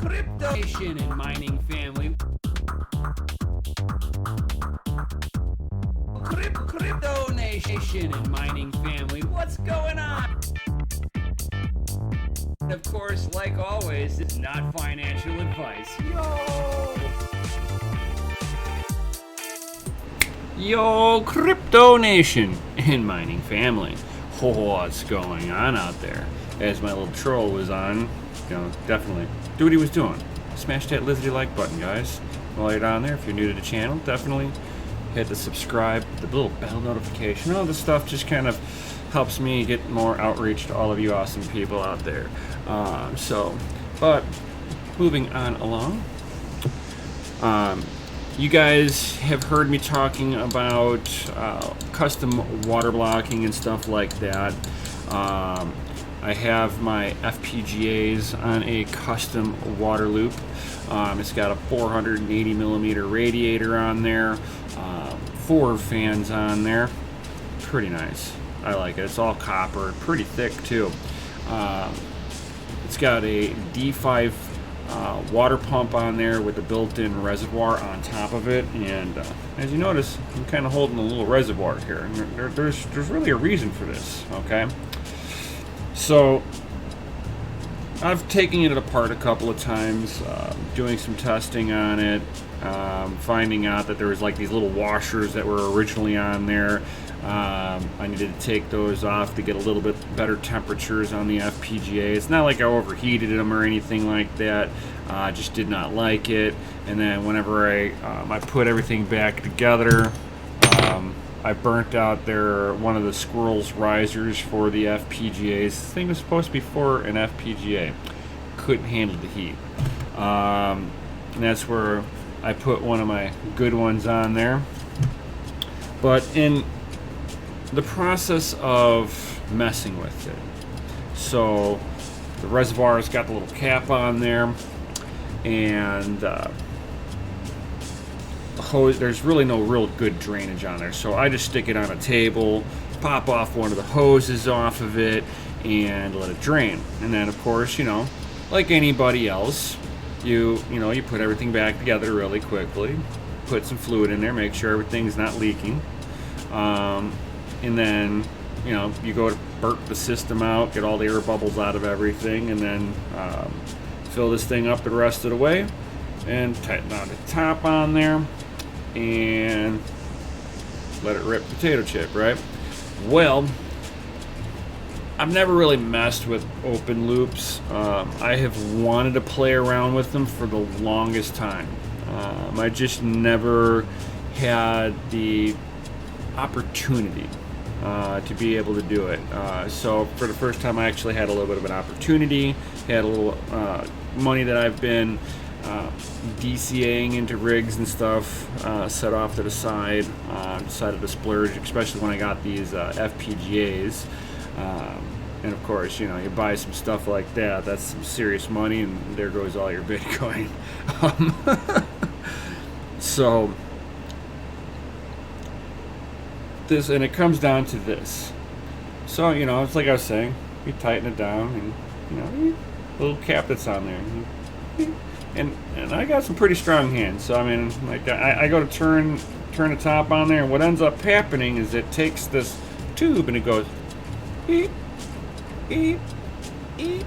Crypto Nation and mining family. Crypto Nation and mining family. What's going on? Of course, like always, it's not financial advice. Yo, Crypto Nation and mining family. What's going on out there? As my little troll was on, definitely do what he was doing. Smash that lizardy like button, guys. While you're down there, if you're new to the channel, definitely hit the subscribe, the little bell notification. All this stuff just kind of helps me get more outreach to all of you awesome people out there. But moving on along, you guys have heard me talking about custom water blocking and stuff like that. I have my FPGAs on a custom water loop. It's got a 480 millimeter radiator on there, 4 fans on there. Pretty nice. I like it. It's all copper, pretty thick too. It's got a D5 water pump on there with a built-in reservoir on top of it, and as you notice, I'm kind of holding a little reservoir here, and there's really a reason for this. Okay, so I've taken it apart a couple of times, doing some testing on it, finding out that there was like these little washers that were originally on there. I needed to take those off to get a little bit better temperatures on the FPGA. It's not like I overheated them or anything like that. I just did not like it. And then whenever I put everything back together, I burnt out one of the squirrel's risers for the FPGAs. This thing was supposed to be for an FPGA. Couldn't handle the heat. And that's where I put one of my good ones on there. But in the process of messing with it, so the reservoir's got the little cap on there, and the hose, there's really no real good drainage on there, so I just stick it on a table, pop off one of the hoses off of it, and let it drain. And then of course, like anybody else, you put everything back together really quickly, put some fluid in there, make sure everything's not leaking. And then, you go to burp the system out, get all the air bubbles out of everything, and then fill this thing up the rest of the way, and tighten down the top on there, and let it rip potato chip, right? Well, I've never really messed with open loops. I have wanted to play around with them for the longest time. I just never had the opportunity to be able to do it. So for the first time, I actually had a little bit of an opportunity, had a little money that I've been DCAing into rigs and stuff, set off to the side, decided to splurge, especially when I got these FPGAs. And of course, you buy some stuff like that, that's some serious money, and there goes all your Bitcoin. So this, and it comes down to this. So it's like I was saying, you tighten it down, and little cap that's on there, and I got some pretty strong hands. So I mean, like I go to turn the top on there, and what ends up happening is it takes this tube and it goes beep, beep, beep,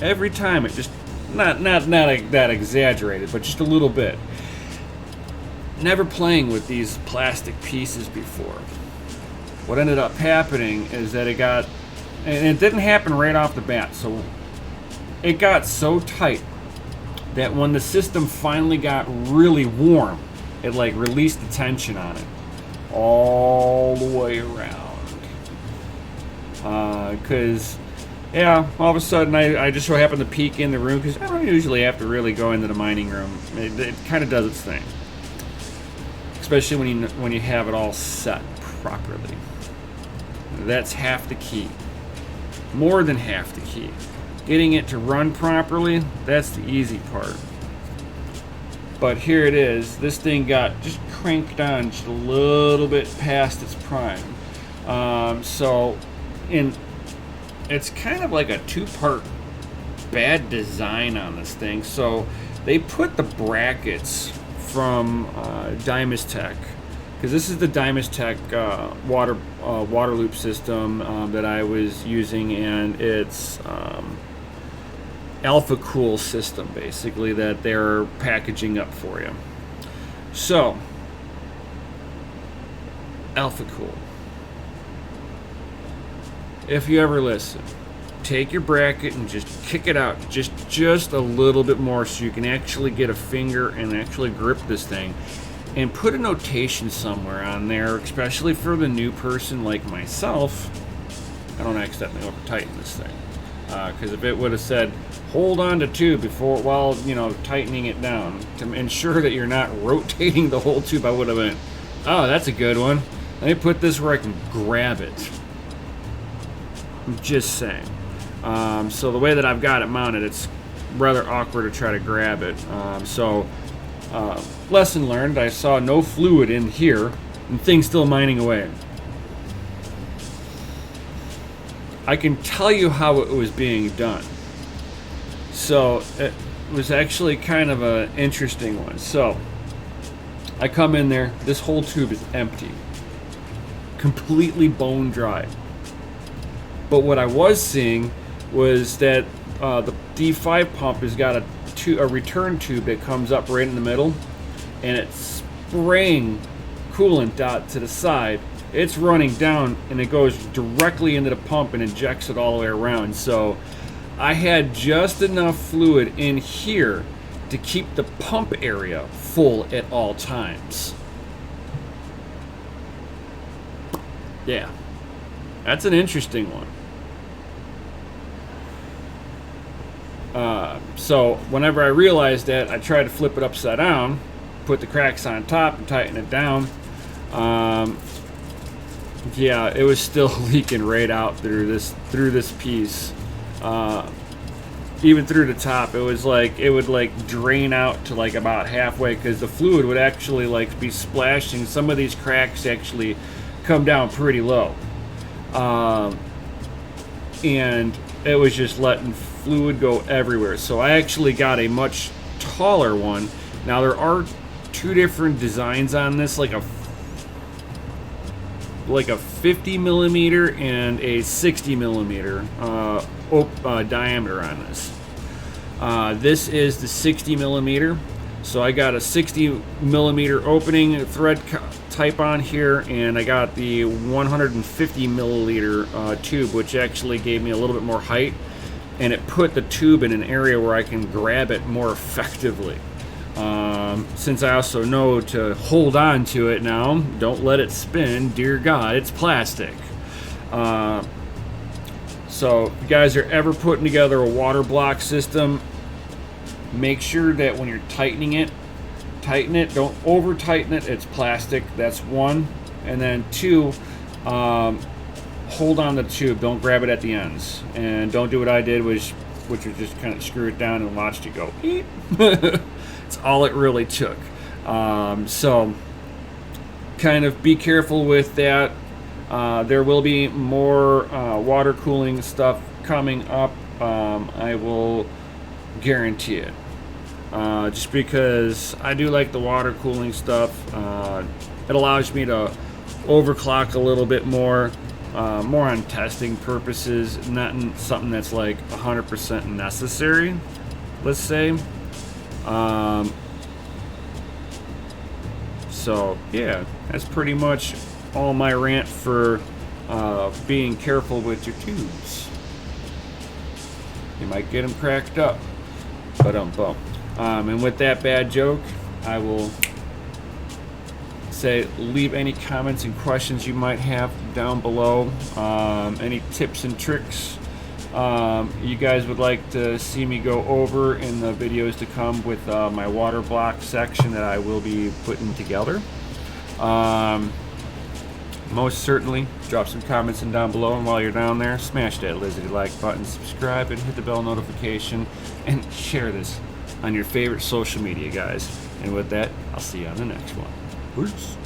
every time. It just not that exaggerated, but just a little bit. Never playing with these plastic pieces before. What ended up happening is that and it didn't happen right off the bat, so it got so tight that when the system finally got really warm, it like released the tension on it all the way around. Because all of a sudden I just so happened to peek in the room, because I don't usually have to really go into the mining room. It kind of does its thing, especially when you have it all set properly. That's half the key. More than half the key. Getting it to run properly, that's the easy part. But here it is. This thing got just cranked on just a little bit past its prime. So it's kind of like a two-part bad design on this thing. So they put the brackets from Dymastech, because this is the Dymastech water loop system that I was using, and it's Alpha Cool system basically that they're packaging up for you. So Alpha Cool, if you ever listen, take your bracket and just kick it out just a little bit more so you can actually get a finger and actually grip this thing, and put a notation somewhere on there, especially for the new person like myself. I don't accidentally over tighten this thing, because if it would have said hold on to tube before while tightening it down to ensure that you're not rotating the whole tube, I would have been, oh, that's a good one, let me put this where I can grab it. I'm just saying. So the way that I've got it mounted, it's rather awkward to try to grab it. Lesson learned, I saw no fluid in here and things still mining away. I can tell you how it was being done. So it was actually kind of an interesting one. So I come in there, this whole tube is empty, completely bone dry. But what I was seeing was that the D5 pump has got a return tube that comes up right in the middle, and it's spraying coolant out to the side. It's running down and it goes directly into the pump and injects it all the way around. So I had just enough fluid in here to keep the pump area full at all times. Yeah, that's an interesting one. So whenever I realized that, I tried to flip it upside down, put the cracks on top and tighten it down. Yeah, it was still leaking right out through this piece. Even through the top, it was like it would like drain out to like about halfway, because the fluid would actually like be splashing. Some of these cracks actually come down pretty low, and it was just letting fluid go everywhere. So I actually got a much taller one. Now there are two different designs on this, like a 50 millimeter and a 60 millimeter diameter on this. This is the 60 millimeter. So I got a 60 millimeter opening thread type on here, and I got the 150 milliliter tube, which actually gave me a little bit more height, and it put the tube in an area where I can grab it more effectively. Since I also know to hold on to it now, don't let it spin, dear God, it's plastic. So if you guys are ever putting together a water block system, make sure that when you're tightening it, tighten it, don't over tighten it, it's plastic, that's one. And then two, hold on the tube, don't grab it at the ends. And don't do what I did, which was just kind of screw it down and watched it go beep. It's all it really took. So kind of be careful with that. There will be more water cooling stuff coming up. I will guarantee it. Just because I do like the water cooling stuff. It allows me to overclock a little bit more on testing purposes, not something that's like 100% necessary, let's say. So yeah, that's pretty much all my rant for being careful with your tubes. You might get them cracked up, but and with that bad joke, I will say leave any comments and questions you might have down below. Any tips and tricks you guys would like to see me go over in the videos to come with my water block section that I will be putting together. Most certainly drop some comments in down below, and while you're down there, smash that lizardy like button, subscribe, and hit the bell notification, and share this on your favorite social media, guys. And with that, I'll see you on the next one. Peace.